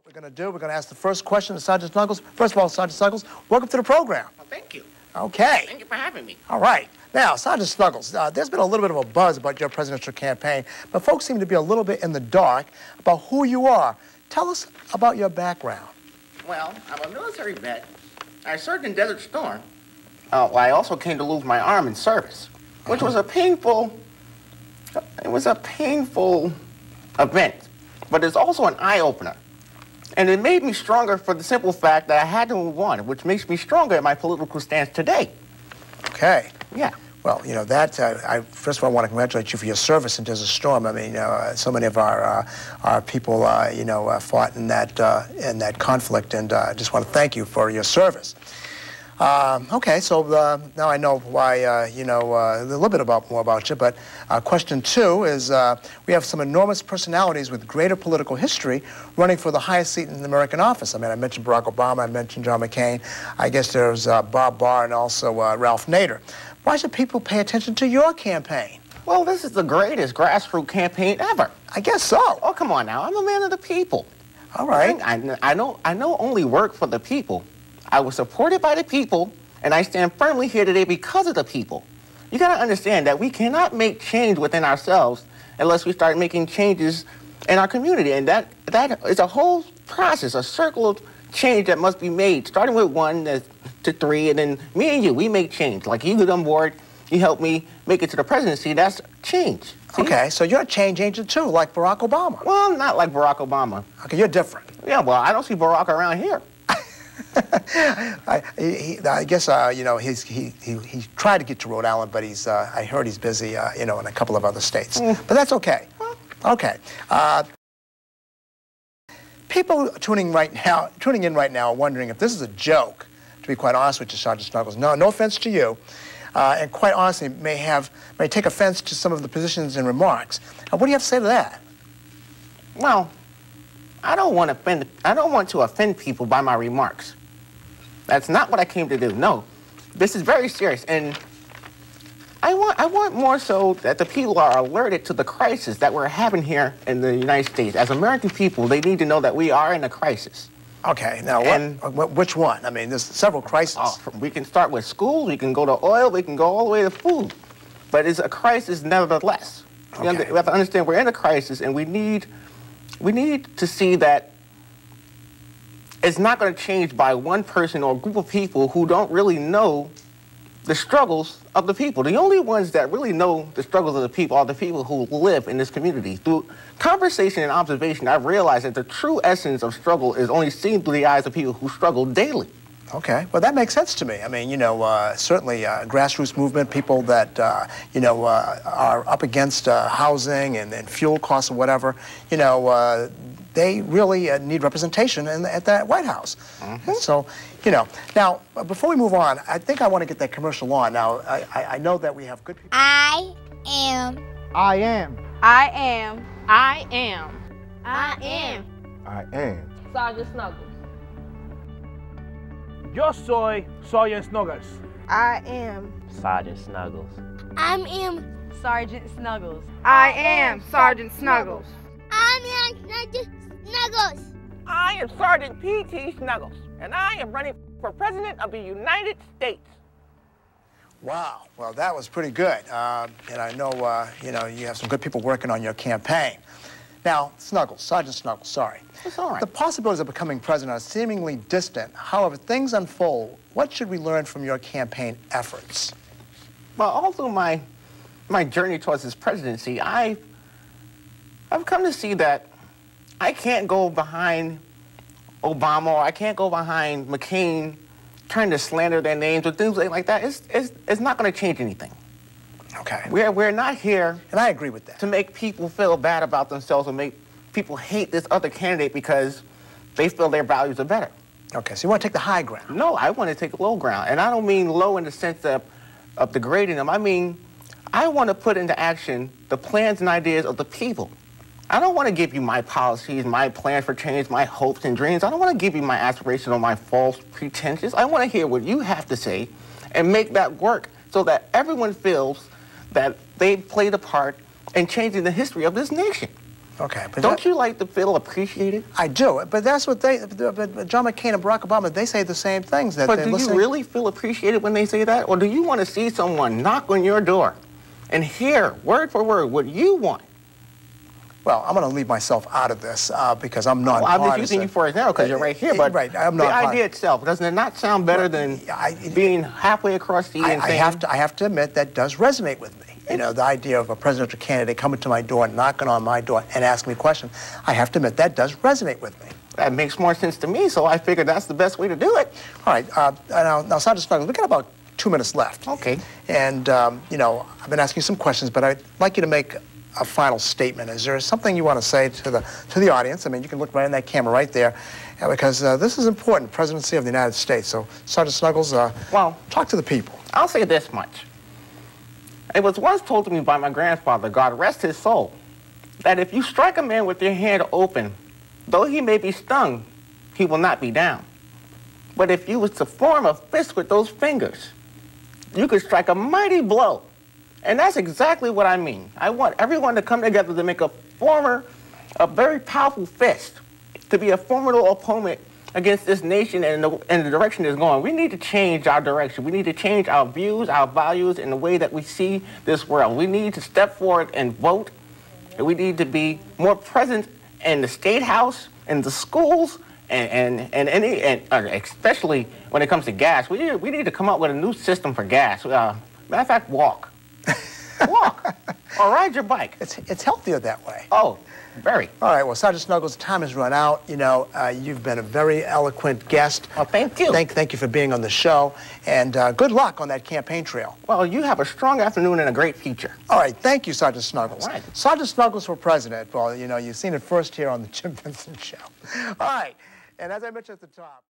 We're going to ask the first question to Sergeant Snuggles. First of all, Sergeant Snuggles, welcome to the program. Well, thank you. Okay. Thank you for having me. All right. Now, Sergeant Snuggles, there's been a little bit of a buzz about your presidential campaign, but folks seem to be a little bit in the dark about who you are. Tell us about your background. Well, I'm a military vet. I served in Desert Storm. I also came to lose my arm in service, which was a painful event, but it's also an eye-opener. And it made me stronger for the simple fact that I had to move on, which makes me stronger in my political stance today. Okay. Yeah. Well, you know, I first of all want to congratulate you for your service in Desert Storm. I mean, so many of our people, fought in that conflict, and I just want to thank you for your service. Okay, so now I know why, a little bit more about you, but question two is we have some enormous personalities with greater political history running for the highest seat in the American office. I mean, I mentioned Barack Obama, I mentioned John McCain, I guess there's Bob Barr and also Ralph Nader. Why should people pay attention to your campaign? Well, this is the greatest grassroots campaign ever. I guess so. Oh, come on now, I'm a man of the people. All right. I know only work for the people. I was supported by the people, and I stand firmly here today because of the people. You got to understand that we cannot make change within ourselves unless we start making changes in our community, and that is a whole process, a circle of change that must be made, starting with 1 to 3, and then me and you, we make change. Like you get on board, you help me make it to the presidency, that's change. See? Okay, so you're a change agent too, like Barack Obama. Well, not like Barack Obama. Okay, you're different. Yeah, well, I don't see Barack around here. I guess he tried to get to Rhode Island, but I heard he's busy in a couple of other states. But that's okay. Okay. People tuning in right now are wondering if this is a joke. To be quite honest with you, Sergeant Snuggles, no offense to you, and quite honestly may take offense to some of the positions and remarks. What do you have to say to that? Well, I don't want to offend people by my remarks. That's not what I came to do. No, this is very serious, and I want more so that the people are alerted to the crisis that we're having here in the United States. As American people, they need to know that we are in a crisis. Okay, now which one? I mean, there's several crises. We can start with schools, we can go to oil, we can go all the way to food, but it's a crisis nevertheless. Okay. We have to understand we're in a crisis, and we need to see that it's not going to change by one person or a group of people who don't really know the struggles of the people. The only ones that really know the struggles of the people are the people who live in this community. Through conversation and observation, I've realized that the true essence of struggle is only seen through the eyes of people who struggle daily. Okay, well, that makes sense to me. I mean, certainly grassroots movement, people that, are up against housing and fuel costs or whatever, they really need representation at that White House. Mm-hmm. So, now, before we move on, I think I want to get that commercial on. Now, I know that we have good people. I am. I am. I am. I am. I am. I am. Sergeant Snuggles. Yo soy Sergeant Snuggles. I am. Sergeant Snuggles. I am. Sergeant Snuggles. I am Sergeant Snuggles. I am Sergeant Snuggles. I am Sergeant P.T. Snuggles, and I am running for President of the United States. Wow, well, that was pretty good. And I know, you have some good people working on your campaign. Now, Sergeant Snuggles, sorry. It's all right. The possibilities of becoming president are seemingly distant. However, things unfold. What should we learn from your campaign efforts? Well, all through my journey towards this presidency, I've come to see that I can't go behind Obama or I can't go behind McCain trying to slander their names or things like that. It's not going to change anything. Okay. We're not here, and I agree with that, to make people feel bad about themselves or make people hate this other candidate because they feel their values are better. Okay, so you want to take the high ground? No, I want to take low ground, and I don't mean low in the sense of degrading them. I mean, I want to put into action the plans and ideas of the people. I don't want to give you my policies, my plans for change, my hopes and dreams. I don't want to give you my aspirations or my false pretensions. I want to hear what you have to say and make that work so that everyone feels that they played a part in changing the history of this nation. Okay, but Don't you like to feel appreciated? I do, but that's what but John McCain and Barack Obama, they say the same things. That But they're do you listening. really feel appreciated when they say that? Or do you want to see someone knock on your door and hear word for word what you want? Well, I'm going to leave myself out of this because I'm not. I'm just using you for example because you're right here, but right, I'm not the idea itself, doesn't it not sound better than being halfway across the and saying... I have to admit that does resonate with me. You know, the idea of a presidential candidate coming to my door, knocking on my door, and asking me a question, I have to admit that does resonate with me. That makes more sense to me, so I figured that's the best way to do it. All right, now Sergeant Snuggles, we got about 2 minutes left. Okay. And, you know, I've been asking you some questions, but I'd like you to make a final statement. Is there something you want to say to the audience? I mean, you can look right in that camera right there, because this is important, presidency of the United States. So, Sergeant Snuggles, well, talk to the people. I'll say this much. It was once told to me by my grandfather, God rest his soul, that if you strike a man with your hand open, though he may be stung, he will not be down. But if you was to form a fist with those fingers, you could strike a mighty blow. And that's exactly what I mean. I want everyone to come together to make a very powerful fist, to be a formidable opponent against this nation and the direction it's going. We need to change our direction. We need to change our views, our values, and the way that we see this world. We need to step forward and vote. And we need to be more present in the State House, in the schools, and especially when it comes to gas. We need to come up with a new system for gas. Matter of fact, walk. Walk. Or ride your bike. It's healthier that way. Oh, very. All right, well, Sergeant Snuggles, time has run out. You know, you've been a very eloquent guest. Well, thank you. Thank you for being on the show, and good luck on that campaign trail. Well, you have a strong afternoon and a great future. All right, thank you, Sergeant Snuggles. All right. Sergeant Snuggles for president. Well, you know, you've seen it first here on the Jim Vincent Show. All right, and as I mentioned at the top...